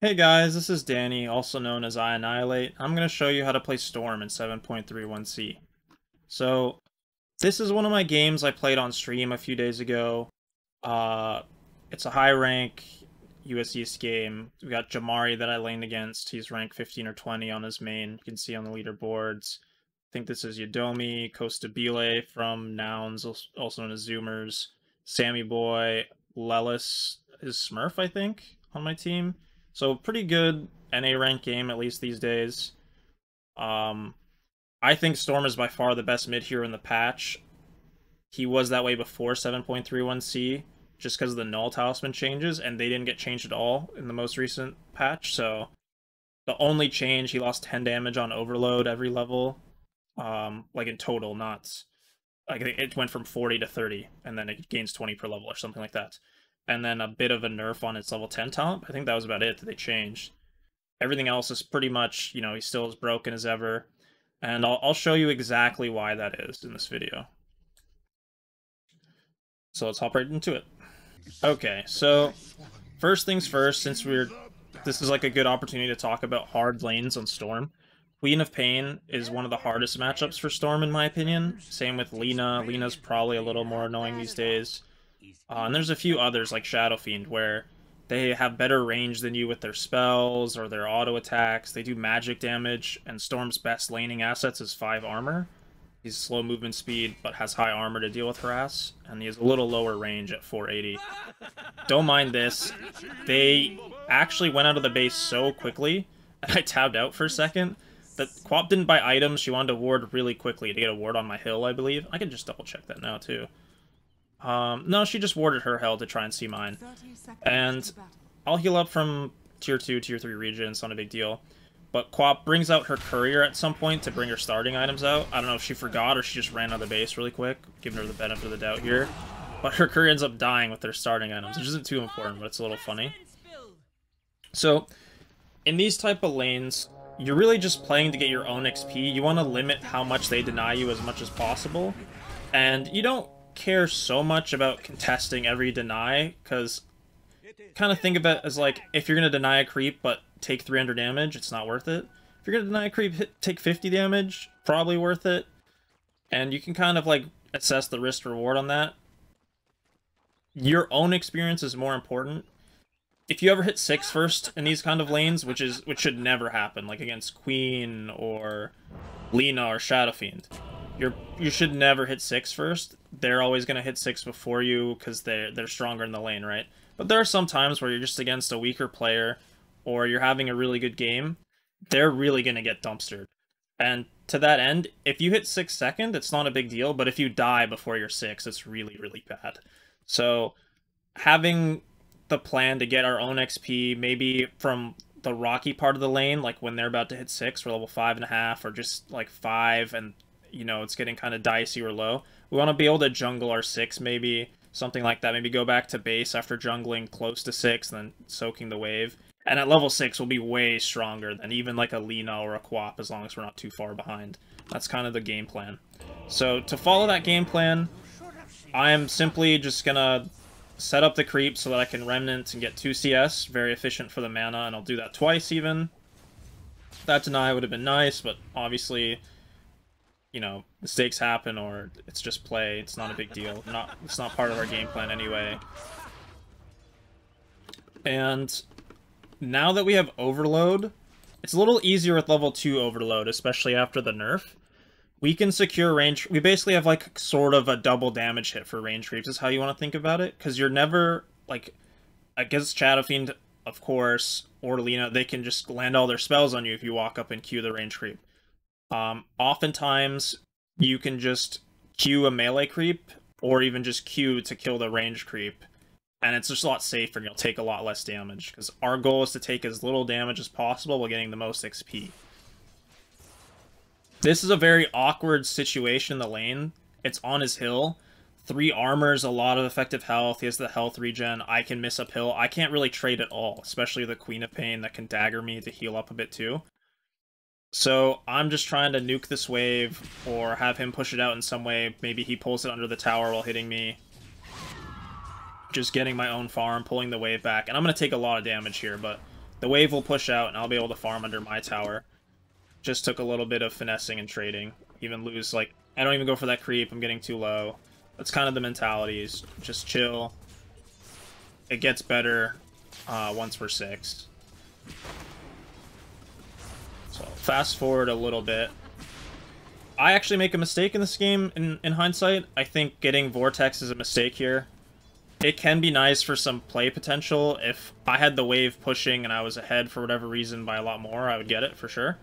Hey guys, this is Danny, also known as iAnnihilate. I'm going to show you how to play Storm in 7.31c. So, this is one of my games I played on stream a few days ago. It's a high rank US East game. We got Jamari that I laned against. He's rank 15 or 20 on his main. You can see on the leaderboards. I think this is Yodomi, Costabile from Nouns, also known as Zoomers, Sammy Boy, Lelis is Smurf, I think, on my team. So pretty good NA rank game, at least these days. I think Storm is by far the best mid hero in the patch. He was that way before 7.31c, just because of the null talisman changes, and they didn't get changed at all in the most recent patch, so the only change, he lost 10 damage on overload every level. Like in total, not... Like, it went from 40 to 30, and then it gains 20 per level or something like that. And then a bit of a nerf on its level 10 talent. I think that was about it that they changed. Everything else is pretty much, you know, he's still as broken as ever. And I'll show you exactly why that is in this video. So let's hop right into it. Okay, so first things first, since this is like a good opportunity to talk about hard lanes on Storm. Queen of Pain is one of the hardest matchups for Storm, in my opinion. Same with Lina. Lina's probably a little more annoying these days. And there's a few others, like Shadow Fiend, where they have better range than you with their spells or their auto attacks. They do magic damage, and Storm's best laning assets is 5 armor. He's slow movement speed, but has high armor to deal with harass, and he has a little lower range at 480. Don't mind this. They actually went out of the base so quickly, and I tabbed out for a second, that Quap didn't buy items. She wanted to ward really quickly to get a ward on my hill, I believe. I can just double check that now, too. No, she just warded her hill to try and see mine. And I'll heal up from tier 2, tier 3 region, it's not a big deal. But Quap brings out her courier at some point to bring her starting items out. I don't know if she forgot or she just ran out of the base really quick, giving her the benefit of the doubt here. But her courier ends up dying with their starting items, which isn't too important, but it's a little funny. So, in these type of lanes, you're really just playing to get your own XP. You want to limit how much they deny you as much as possible. And you don't care so much about contesting every deny, because kind of think of it as like, if you're going to deny a creep but take 300 damage, it's not worth it. If you're going to deny a creep, take 50 damage, probably worth it. And you can kind of like assess the risk reward on that. Your own experience is more important. If you ever hit 6 first in these kind of lanes, which should never happen, like against Queen or Lina or Shadow Fiend, you should never hit 6 first. They're always going to hit 6 before you because they're stronger in the lane, right? But there are some times where you're just against a weaker player or you're having a really good game. They're really going to get dumpstered. And to that end, if you hit 6 second, it's not a big deal. But if you die before you're 6, it's really, really bad. So having the plan to get our own XP, maybe from the rocky part of the lane, like when they're about to hit 6 or level 5.5 or just like 5 and you know, it's getting kind of dicey or low. We want to be able to jungle our 6, maybe, something like that. Maybe go back to base after jungling close to 6, then soaking the wave. And at level 6, we'll be way stronger than even like a Lina or a Quap, as long as we're not too far behind. That's kind of the game plan. So, to follow that game plan, I am simply just gonna set up the creep so that I can Remnant and get 2 CS. Very efficient for the mana, and I'll do that twice even. That deny would have been nice, but obviously, you know, mistakes happen, or it's just play. It's not a big deal. It's not part of our game plan anyway. And now that we have Overload, it's a little easier with level 2 Overload, especially after the nerf. We can secure range. We basically have like sort of a double damage hit for range creeps is how you want to think about it. Because you're never, like, against Shadow Fiend, of course, or Lina, they can just land all their spells on you if you walk up and Q the range creep. Oftentimes, you can just Q a melee creep, or even just Q to kill the range creep, and it's just a lot safer, and you'll take a lot less damage, because our goal is to take as little damage as possible while getting the most XP. This is a very awkward situation in the lane. It's on his hill. 3 armors, a lot of effective health. He has the health regen. I can miss uphill. I can't really trade at all, especially the Queen of Pain that can dagger me to heal up a bit too. So I'm just trying to nuke this wave, or have him push it out in some way. Maybe he pulls it under the tower while hitting me. Just getting my own farm, pulling the wave back. And I'm going to take a lot of damage here, but The wave will push out, and I'll be able to farm under my tower. Just took a little bit of finessing and trading. Even lose, like, I don't even go for that creep, I'm getting too low. That's kind of the mentality, is just chill. It gets better once we're 6. So, fast forward a little bit. I actually make a mistake in this game, in hindsight. I think getting Vortex is a mistake here. It can be nice for some play potential. If I had the wave pushing and I was ahead for whatever reason by a lot more, I would get it for sure.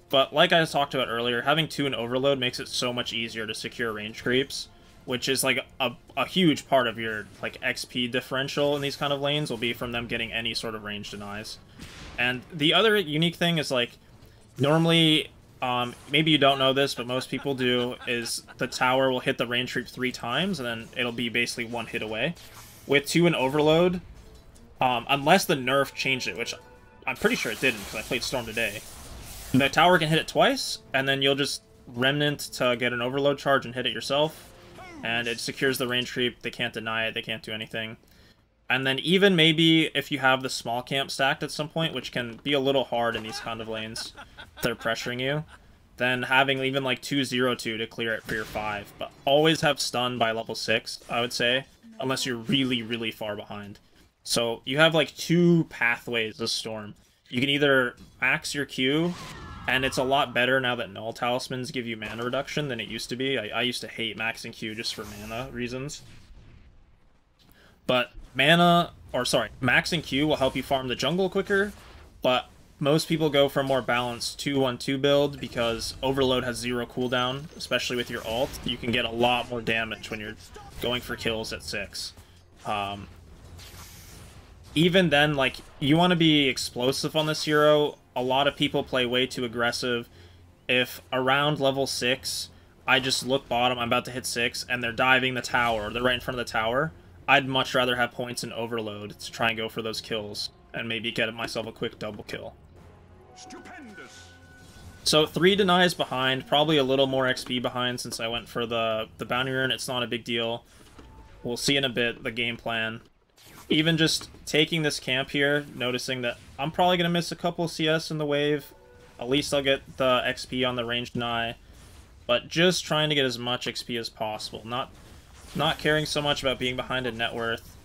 But like I talked about earlier, having 2 in Overload makes it so much easier to secure range creeps, which is like a huge part of your like XP differential in these kind of lanes will be from them getting any sort of range denies. And the other unique thing is like, normally, maybe you don't know this, but most people do, is the tower will hit the range creep 3 times, and then it'll be basically 1 hit away. With 2 in Overload, unless the nerf changed it, which I'm pretty sure it didn't, because I played Storm today, the tower can hit it twice, and then you'll just Remnant to get an Overload charge and hit it yourself, and it secures the range creep. They can't deny it, they can't do anything. And then even maybe if you have the small camp stacked at some point, which can be a little hard in these kind of lanes, they're pressuring you, then having even like 2-0-2 to clear it for your 5. But always have stun by level 6, I would say, unless you're really, really far behind. So you have like 2 pathways of Storm. You can either max your Q, and it's a lot better now that Null Talismans give you mana reduction than it used to be. I used to hate maxing Q just for mana reasons. But maxing Q will help you farm the jungle quicker, but most people go for a more balanced 2-1-2 build because Overload has 0 cooldown, especially with your ult. You can get a lot more damage when you're going for kills at 6. Even then, like, you want to be explosive on this hero. A lot of people play way too aggressive. If around level 6, I just look bottom, I'm about to hit 6, and they're diving the tower, or they're right in front of the tower, I'd much rather have points in Overload to try and go for those kills, and maybe get myself a quick double kill. Stupendous. So 3 denies behind, probably a little more XP behind since I went for the bounty rune. It's not a big deal. We'll see in a bit the game plan. Even just taking this camp here, noticing that I'm probably going to miss a couple CS in the wave. At least I'll get the XP on the range deny. But just trying to get as much XP as possible. Not caring so much about being behind in net worth.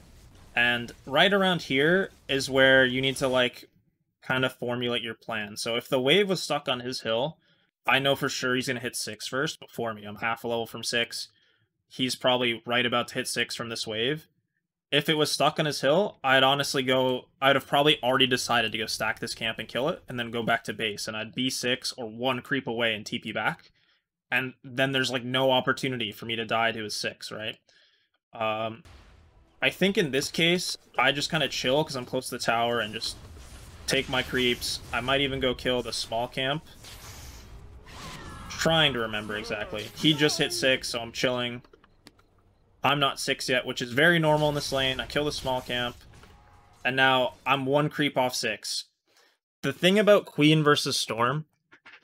And right around here is where you need to, like, kind of formulate your plan. So if the wave was stuck on his hill, I know for sure he's going to hit 6 first before me. I'm half a level from 6. He's probably right about to hit 6 from this wave. If it was stuck on his hill, I'd have probably already decided to go stack this camp and kill it, and then go back to base, and I'd B6 or 1 creep away and TP back. And then there's, like, no opportunity for me to die to his 6, right? I think in this case, I just kind of chill because I'm close to the tower and just take my creeps. I might even go kill the small camp. Trying to remember exactly. He just hit 6, so I'm chilling. I'm not 6 yet, which is very normal in this lane. I kill the small camp, and now I'm 1 creep off 6. The thing about Queen versus Storm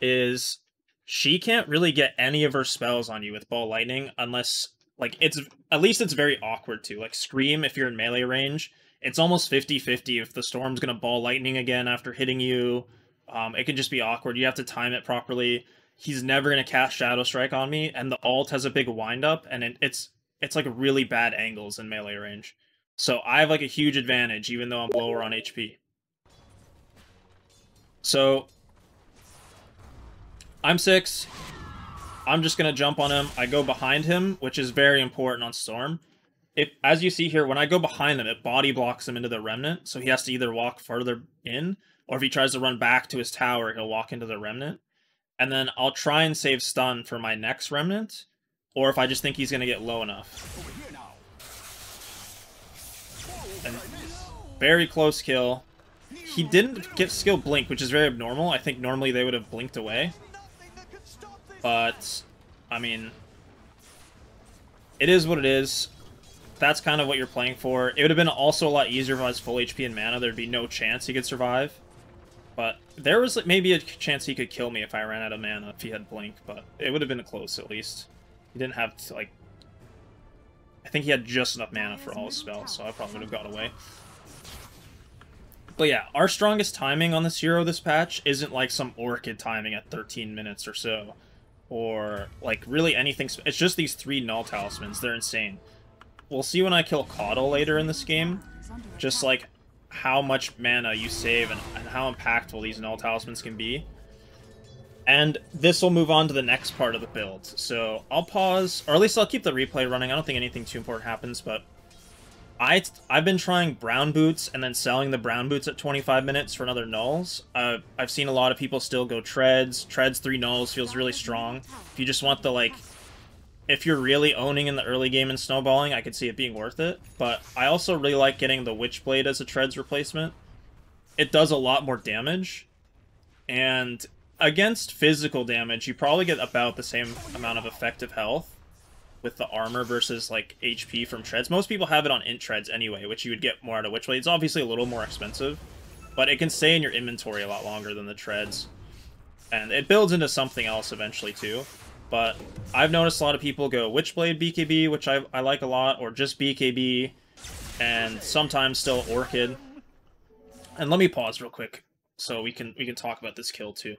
is she can't really get any of her spells on you with Ball Lightning unless, like, at least it's very awkward to. Like, Scream, if you're in melee range, it's almost 50-50 if the Storm's gonna Ball Lightning again after hitting you. It can just be awkward. You have to time it properly. He's never gonna cast Shadow Strike on me, and the ult has a big wind-up, and it's like really bad angles in melee range. So I have like a huge advantage even though I'm lower on HP. So I'm 6. I'm just going to jump on him. I go behind him, which is very important on Storm. As you see here, when I go behind him, it body blocks him into the Remnant, so he has to either walk further in, or if he tries to run back to his tower, he'll walk into the Remnant. And then I'll try and save stun for my next Remnant, or if I just think he's going to get low enough. And very close kill. He didn't get skill Blink, which is very abnormal. I think normally they would have blinked away. But, I mean, it is what it is. That's kind of what you're playing for. It would have been also a lot easier if I was full HP and mana. There'd be no chance he could survive. But there was maybe a chance he could kill me if I ran out of mana if he had Blink, but it would have been close at least. He didn't have to, like... I think he had just enough mana for all his spells, so I probably would have got away. But yeah, our strongest timing on this hero this patch isn't like some Orchid timing at 13 minutes or so. Or like really anything. It's just these 3 null talismans. They're insane. We'll see when I kill Caudle later in this game. Just like how much mana you save and how impactful these null talismans can be. And this will move on to the next part of the build. So I'll pause, or at least I'll keep the replay running. I don't think anything too important happens, but I've been trying brown boots and then selling the brown boots at 25 minutes for another nulls. I've seen a lot of people still go treads. Treads 3 nulls feels really strong. If you just want the, like, if you're really owning in the early game and snowballing, I could see it being worth it. But I also really like getting the Witchblade as a treads replacement. It does a lot more damage, and against physical damage, you probably get about the same amount of effective health with the armor versus, like, HP from treads. Most people have it on int treads anyway, which you would get more out of Witchblade. It's obviously a little more expensive, but it can stay in your inventory a lot longer than the treads. And it builds into something else eventually, too. But I've noticed a lot of people go Witchblade BKB, which I like a lot, or just BKB, and sometimes still Orchid. And let me pause real quick so we can talk about this kill, too.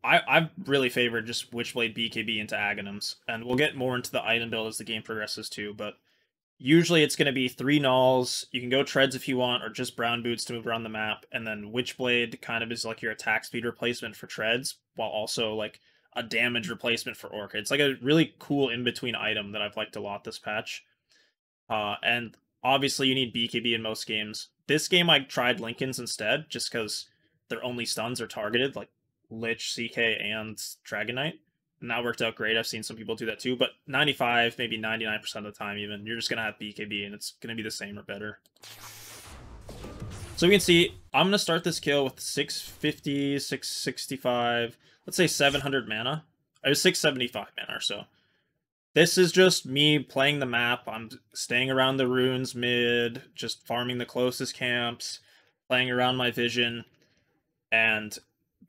I've really favored just Witchblade BKB into Aghanims, and we'll get more into the item build as the game progresses too, but usually it's going to be 3 nulls, you can go treads if you want, or just brown boots to move around the map, and then Witchblade kind of is like your attack speed replacement for treads, while also like a damage replacement for Orchid. It's like a really cool in-between item that I've liked a lot this patch. And obviously you need BKB in most games. This game I tried Linken's instead, just because their only stuns are targeted, like Lich, CK, and Dragon Knight. And that worked out great. I've seen some people do that too, but 95, maybe 99% of the time even, you're just going to have BKB, and it's going to be the same or better. So we can see, I'm going to start this kill with 650, 665, let's say 700 mana. I was 675 mana or so. This is just me playing the map. I'm staying around the runes mid, just farming the closest camps, playing around my vision, and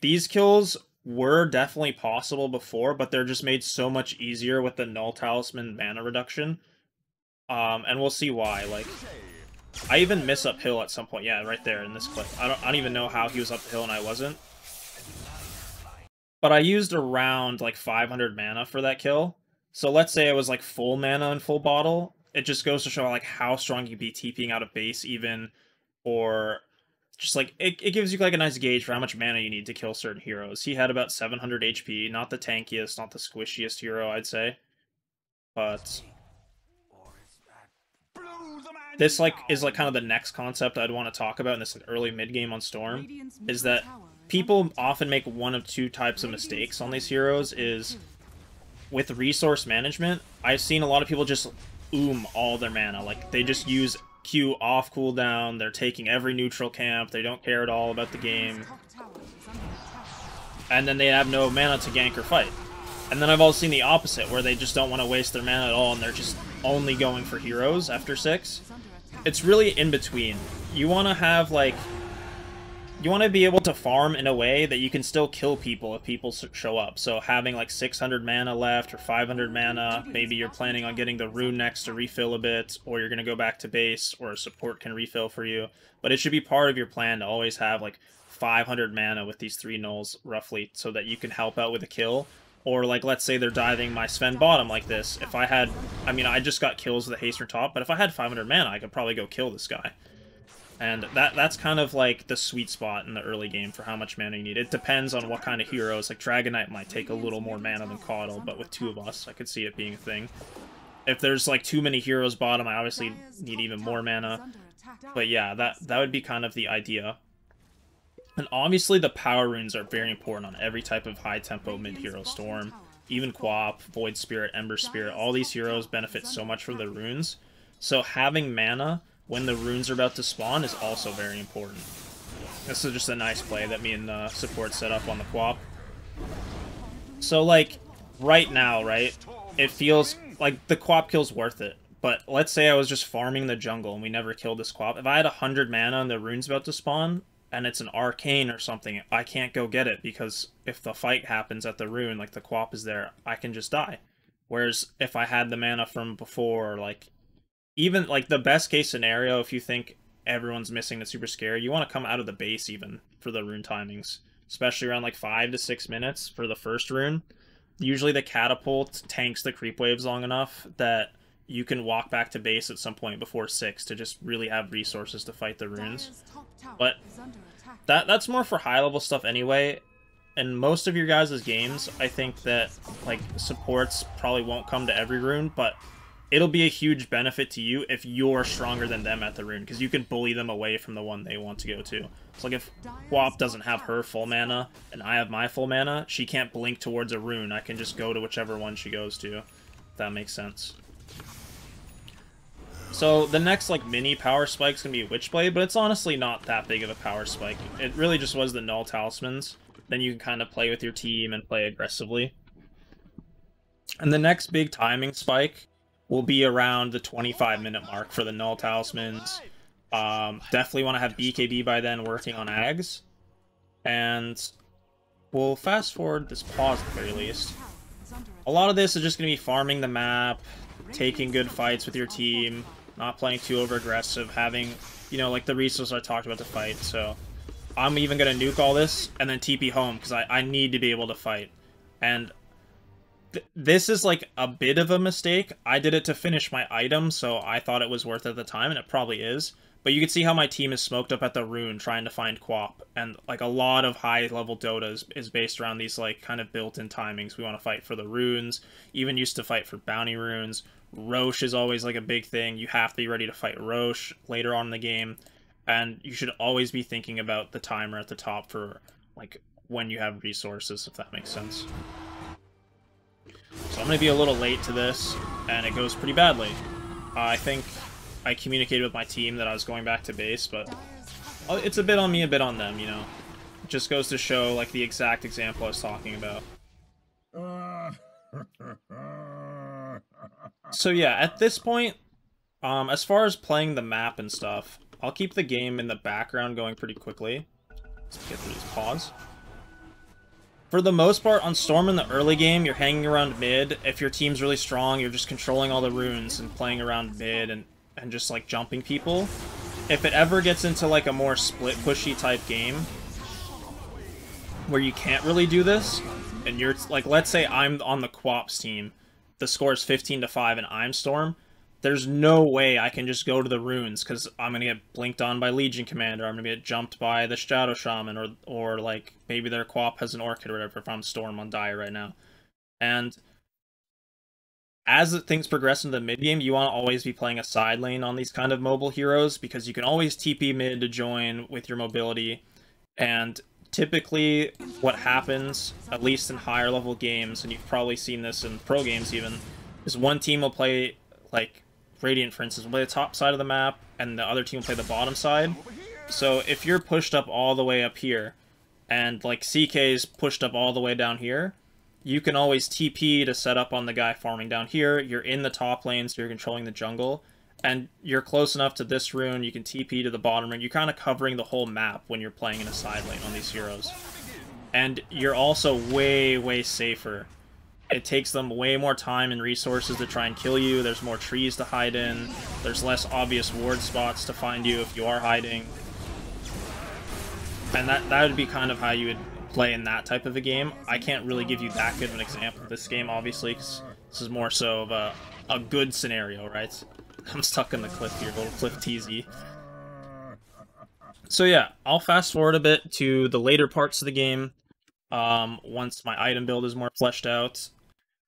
these kills were definitely possible before, but they're just made so much easier with the Null Talisman mana reduction. And we'll see why. Like, I even miss uphill at some point. Yeah, right there in this clip. I don't even know how he was uphill and I wasn't. But I used around like 500 mana for that kill. So let's say I was like full mana and full bottle. It just goes to show like how strong you can be TPing out of base even, or just like it gives you like a nice gauge for how much mana you need to kill certain heroes. He had about 700 HP, not the tankiest, not the squishiest hero, I'd say. But this like is like kind of the next concept I'd want to talk about in this early mid game on Storm, is that people often make one of two types of mistakes on these heroes. Is with resource management, I've seen a lot of people just all their mana. Like, they just use Q off cooldown, they're taking every neutral camp, they don't care at all about the game, and then they have no mana to gank or fight. And then I've also seen the opposite, where they just don't want to waste their mana at all, and they're just only going for heroes after 6. It's really in between. You want to have, like, you want to be able to farm in a way that you can still kill people if people show up. So having like 600 mana left or 500 mana, maybe you're planning on getting the rune next to refill a bit, or you're going to go back to base, or a support can refill for you. But it should be part of your plan to always have like 500 mana with these 3 nulls roughly, so that you can help out with a kill. Or like, let's say they're diving my Sven bottom like this. If I had, I mean, I just got kills with a Haster top, but if I had 500 mana, I could probably go kill this guy. And that's kind of like the sweet spot in the early game for how much mana you need. It depends on what kind of heroes. Like, Dragon Knight might take a little more mana than Caudle, but with 2 of us, I could see it being a thing. If there's like too many heroes bottom, I obviously need even more mana. But yeah, that would be kind of the idea. And obviously the power runes are very important on every type of high-tempo mid-hero Storm. Even Quap, Void Spirit, Ember Spirit, all these heroes benefit so much from the runes. So having mana when the runes are about to spawn is also very important. This is just a nice play that me and support set up on the Quap. So, like, right now, right, it feels like the Quap kill's worth it. But let's say I was just farming the jungle and we never killed this Quap. If I had 100 mana and the rune's about to spawn, and it's an arcane or something, I can't go get it, because if the fight happens at the rune, like the Quap is there, I can just die. Whereas if I had the mana from before, like, even, like, the best case scenario, if you think everyone's missing that's super scary, you want to come out of the base even for the rune timings, especially around like 5 to 6 minutes for the first rune. Usually the catapult tanks the creep waves long enough that you can walk back to base at some point before 6 to just really have resources to fight the runes. But that's more for high level stuff anyway. In most of your guys' games, I think that like supports probably won't come to every rune, but it'll be a huge benefit to you if you're stronger than them at the rune, because you can bully them away from the one they want to go to. So like if Guap doesn't have her full mana and I have my full mana, she can't blink towards a rune. I can just go to whichever one she goes to, if that makes sense. So the next like mini power spike is going to be Witchblade, but it's honestly not that big of a power spike. It really just was the null talismans. Then you can kind of play with your team and play aggressively. And the next big timing spike will be around the 25-minute mark for the null talismans. Definitely want to have BKB by then working on Ags. And we'll fast forward this pause at the very least. A lot of this is just going to be farming the map, taking good fights with your team, not playing too over-aggressive, having, you know, like the resources I talked about to fight. So I'm even going to nuke all this and then TP home because I need to be able to fight. And this is like a bit of a mistake. I did it to finish my item, so I thought it was worth it at the time, and it probably is. But you can see how my team is smoked up at the rune trying to find Quap. And like a lot of high-level Dota is based around these like kind of built-in timings. We want to fight for the runes, even used to fight for bounty runes. Roche is always like a big thing. You have to be ready to fight Roche later on in the game. And you should always be thinking about the timer at the top for like when you have resources, if that makes sense. So I'm going to be a little late to this, and it goes pretty badly. I think I communicated with my team that I was going back to base, but it's a bit on me, a bit on them, you know. It just goes to show, like, the exact example I was talking about. So yeah, at this point, as far as playing the map and stuff, I'll keep the game in the background going pretty quickly. Let's get through this pause. For the most part, on Storm in the early game, you're hanging around mid. If your team's really strong, you're just controlling all the runes and playing around mid and just, like, jumping people. If it ever gets into, like, a more split-pushy type game, where you can't really do this, and you're, like, let's say I'm on the Quap's team, the score is 15-5 and I'm Storm, there's no way I can just go to the runes, because I'm going to get blinked on by Legion Commander, I'm going to get jumped by the Shadow Shaman, or like, maybe their Quap has an Orchid or whatever if I'm Storm on Dire right now. And as things progress into the mid-game, you want to always be playing a side lane on these kind of mobile heroes, because you can always TP mid to join with your mobility, and typically what happens, at least in higher level games, and you've probably seen this in pro games even, is one team will play, like, Radiant, for instance, will play the top side of the map, and the other team will play the bottom side. So if you're pushed up all the way up here, and, like, CK's pushed up all the way down here, you can always TP to set up on the guy farming down here. You're in the top lane, so you're controlling the jungle, and you're close enough to this rune, you can TP to the bottom rune. You're kind of covering the whole map when you're playing in a side lane on these heroes. And you're also way, way safer. It takes them way more time and resources to try and kill you. There's more trees to hide in. There's less obvious ward spots to find you if you are hiding. And that would be kind of how you would play in that type of a game. I can't really give you that good of an example of this game, obviously, because this is more so of a good scenario, right? I'm stuck in the cliff here, little cliff TZ. So yeah, I'll fast forward a bit to the later parts of the game, once my item build is more fleshed out.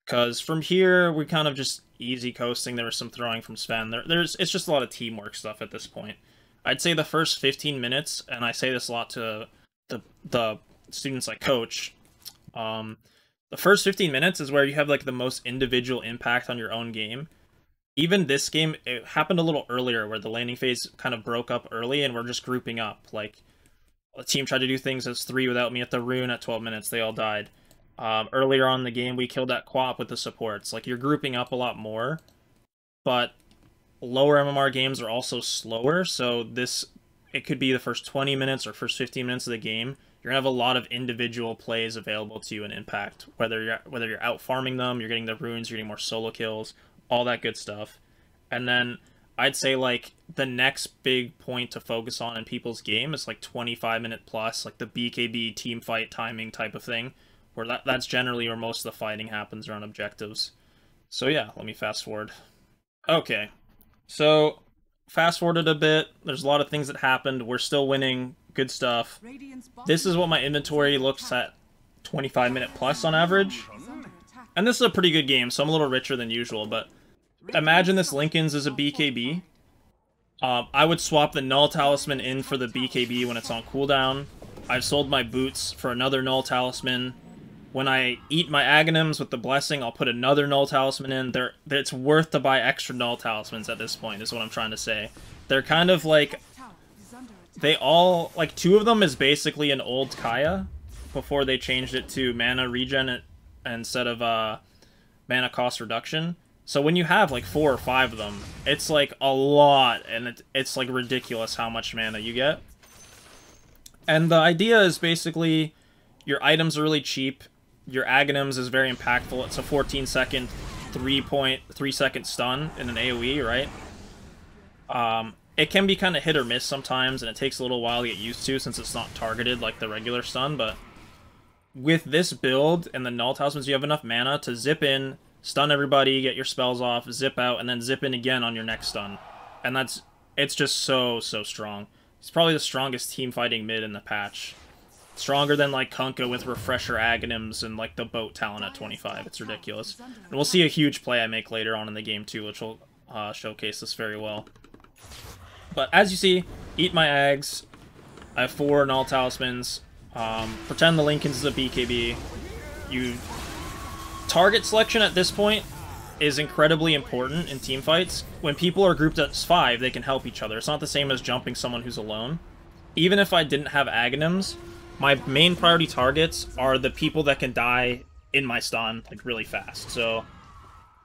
Because from here, we kind of just easy coasting. There was some throwing from Sven. It's just a lot of teamwork stuff at this point. I'd say the first 15 minutes, and I say this a lot to the students I coach, the first 15 minutes is where you have, like, the most individual impact on your own game. Even this game, it happened a little earlier, where the laning phase kind of broke up early, and we're just grouping up. Like, a team tried to do things as 3 without me at the rune at 12 minutes. They all died. Earlier on in the game, we killed that Quap with the supports. Like, you're grouping up a lot more, but lower MMR games are also slower, so it could be the first 20 minutes or first 15 minutes of the game. You're going to have a lot of individual plays available to you and impact. Whether you're out farming them, you're getting the runes, you're getting more solo kills, all that good stuff. And then I'd say like the next big point to focus on in people's game is like 25-minute plus, like the BKB team fight timing type of thing, where that's generally where most of the fighting happens around objectives. So yeah, let me fast forward. Okay, so fast forwarded a bit. There's a lot of things that happened. We're still winning. Good stuff. This is what my inventory looks at 25-minute plus on average. And this is a pretty good game, so I'm a little richer than usual, but imagine this Linken's is a BKB. I would swap the Null Talisman in for the BKB when it's on cooldown. I've sold my boots for another Null Talisman. When I eat my Aghanims with the Blessing, I'll put another Null Talisman in. It's worth to buy extra Null Talismans at this point, is what I'm trying to say. They're kind of like... They all... Like, 2 of them is basically an old Kaya, before they changed it to mana regen instead of mana cost reduction. So when you have like 4 or 5 of them, it's like a lot, and it's like ridiculous how much mana you get. And the idea is basically your items are really cheap. Your Aghanims is very impactful. It's a 14-second, 3.3-second stun in an AoE, right? It can be kind of hit or miss sometimes, and it takes a little while to get used to since it's not targeted like the regular stun, but with this build and the Null Talismans, you have enough mana to zip in, stun everybody, get your spells off, zip out, and then zip in again on your next stun. And it's just so strong. It's probably the strongest team fighting mid in the patch. Stronger than like Kunkka with Refresher Aghanims and like the boat talent at 25. It's ridiculous. And we'll see a huge play I make later on in the game too, which will showcase this very well. But as you see, eat my Ags. I have 4 Null Talismans. Pretend the Linken's is a BKB. Target selection at this point is incredibly important in team fights. When people are grouped as 5, they can help each other. It's not the same as jumping someone who's alone. Even if I didn't have Aghanims, my main priority targets are the people that can die in my stun like really fast. So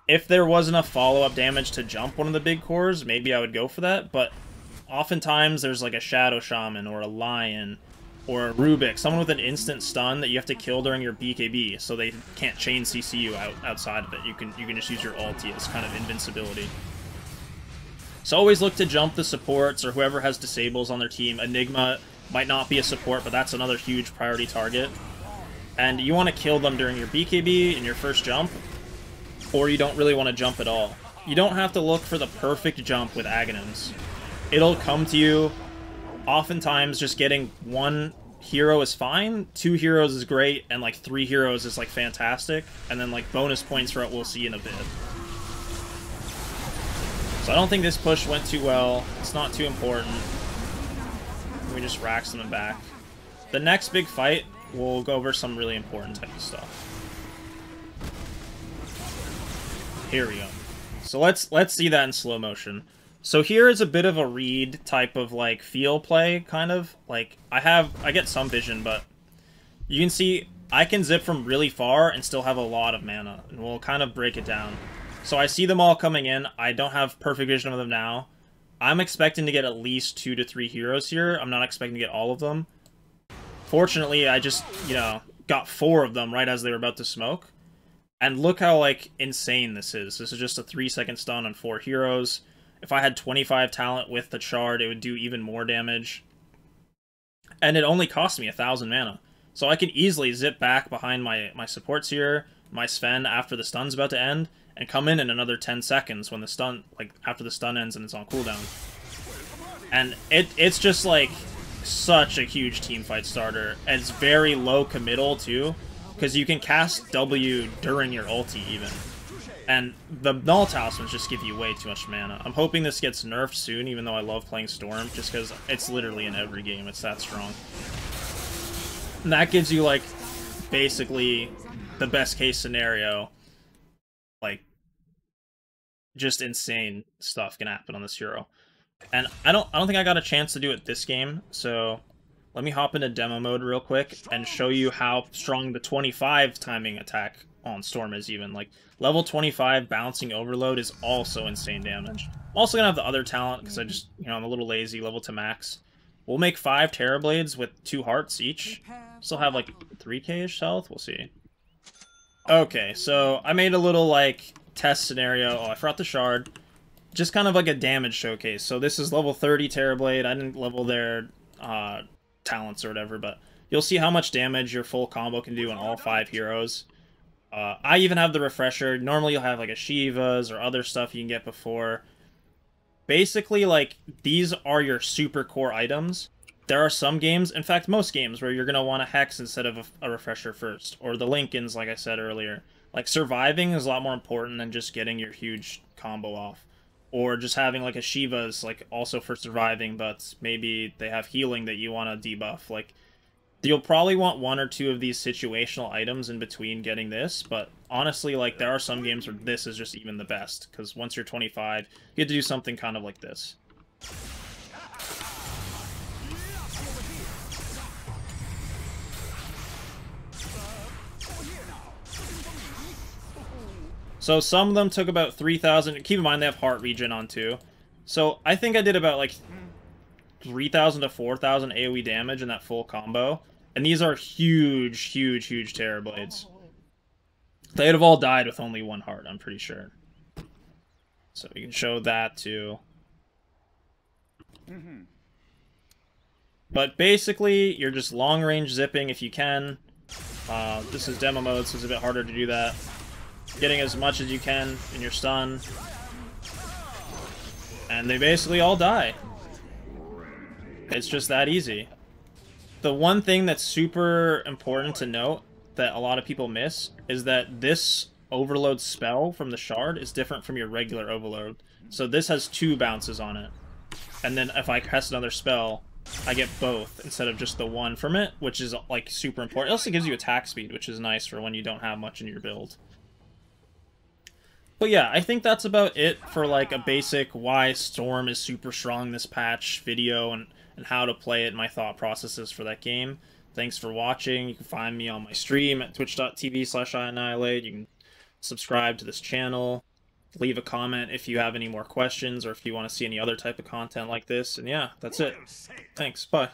if there was enough follow-up damage to jump one of the big cores, maybe I would go for that. But oftentimes there's like a Shadow Shaman or a Lion or a Rubik, someone with an instant stun that you have to kill during your BKB, so they can't chain CC you outside of it. You can just use your ulti as kind of invincibility. So always look to jump the supports or whoever has disables on their team. Enigma might not be a support, but that's another huge priority target. And you want to kill them during your BKB in your first jump, or you don't really want to jump at all. You don't have to look for the perfect jump with Aghanims. It'll come to you. Oftentimes, just getting 1 hero is fine, 2 heroes is great, and like 3 heroes is like fantastic, and then like bonus points for it we'll see in a bit. So I don't think this push went too well. It's not too important. We just rack someone back. The next big fight, we'll go over some really important type of stuff. Here we go. So let's see that in slow motion. So here is a bit of a read type of like feel play, kind of. Like I get some vision, but you can see I can zip from really far and still have a lot of mana, and we'll kind of break it down. So I see them all coming in. I don't have perfect vision of them now. I'm expecting to get at least 2 to 3 heroes here. I'm not expecting to get all of them. Fortunately, I just, got 4 of them right as they were about to smoke. And look how, like, insane this is. This is just a 3-second stun on 4 heroes. If I had 25 talent with the Shard, it would do even more damage. And it only cost me 1,000 mana. So I can easily zip back behind my supports here, my Sven after the stun's about to end, and come in another 10 seconds when the stun, like, after the stun ends and it's on cooldown. And it's just, like, such a huge teamfight starter. And it's very low committal, too, because you can cast W during your ulti, even. And the Null Talismans just give you way too much mana. I'm hoping this gets nerfed soon, even though I love playing Storm, just because it's literally in every game. It's that strong. And that gives you, like, basically the best case scenario. Like, just insane stuff can happen on this hero. And I don't think I got a chance to do it this game, so let me hop into demo mode real quick and show you how strong the 25 timing attack on Storm is even. Like, level 25 bouncing overload is also insane damage. I'm also gonna have the other talent because I just, I'm a little lazy, level to max. We'll make 5 Terrorblades with 2 hearts each. Still have like 3k-ish health, we'll see. Okay, so I made a little like test scenario. Oh, I forgot the Shard. just kind of like a damage showcase. So this is level 30 Terrorblade. I didn't level their talents or whatever, but you'll see how much damage your full combo can do on all 5 heroes. I even have the refresher. Normally you'll have like a Shiva's or other stuff you can get before. Basically, like, these are your super core items. There are some games, in fact most games, where you're going to want a Hex instead of a refresher first. Or the Lincolns, like I said earlier. Like, surviving is a lot more important than just getting your huge combo off. Or just having like a Shiva's, like, also for surviving, but maybe they have healing that you want to debuff. Like, you'll probably want 1 or 2 of these situational items in between getting this, but honestly, like, there are some games where this is just even the best, because once you're 25, you get to do something kind of like this. So some of them took about 3,000. Keep in mind they have heart regen on too. So I think I did about like 3,000 to 4,000 AoE damage in that full combo. And these are huge, huge, huge Terrorblades. They'd have all died with only 1 heart, I'm pretty sure. So we can show that too. But basically, you're just long-range zipping if you can. This is demo mode, so it's a bit harder to do that. Getting as much as you can in your stun. And they basically all die. It's just that easy. The one thing that's super important to note that a lot of people miss is that this overload spell from the shard is different from your regular overload. So this has 2 bounces on it. And then if I cast another spell, I get both instead of just the 1 from it, which is like super important. It also gives you attack speed, which is nice for when you don't have much in your build. But yeah, I think that's about it for like a basic why Storm is super strong this patch video and how to play it and my thought processes for that game. Thanks for watching. You can find me on my stream at twitch.tv/iAnnihilate. You can subscribe to this channel. Leave a comment if you have any more questions or if you want to see any other type of content like this. And yeah, that's it. Thanks. Bye.